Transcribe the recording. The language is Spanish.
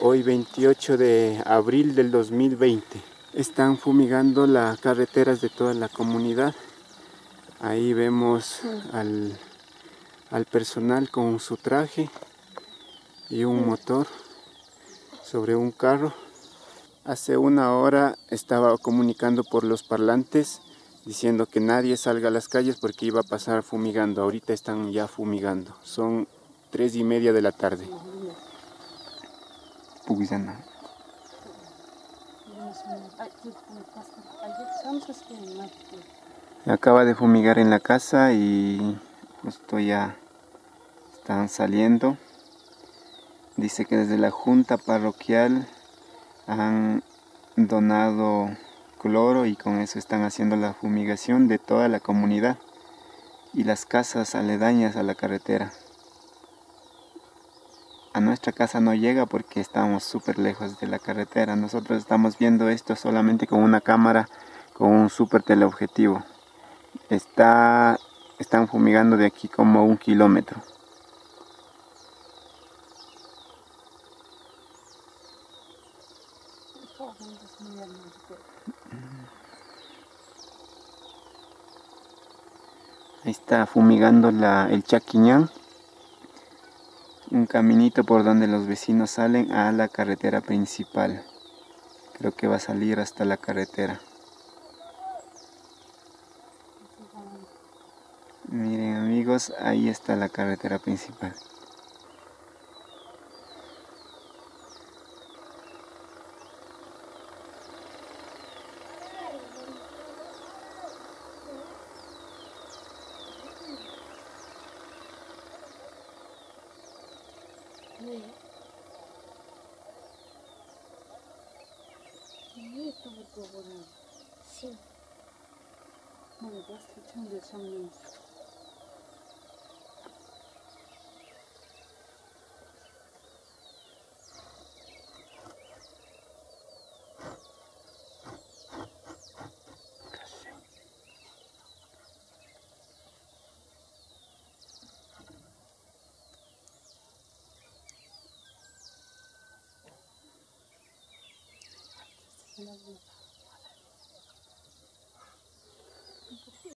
Hoy 28 de abril del 2020. Están fumigando las carreteras de toda la comunidad. Ahí vemos al personal con su traje y un motor sobre un carro. Hace una hora estaba comunicando por los parlantes diciendo que nadie salga a las calles porque iba a pasar fumigando. Ahorita están ya fumigando. Son 3:30 de la tarde. Acaba de fumigar en la casa y justo ya están saliendo. Dice que desde la junta parroquial han donado cloro y con eso están haciendo la fumigación de toda la comunidad y las casas aledañas a la carretera. A nuestra casa no llega porque estamos súper lejos de la carretera. Nosotros estamos viendo esto solamente con una cámara, con un súper teleobjetivo. Están fumigando de aquí como 1 kilómetro. Ahí está fumigando el Chaquiñán, un caminito por donde los vecinos salen a la carretera principal. Creo que va a salir hasta la carretera. Miren amigos, ahí está la carretera principal. Sí.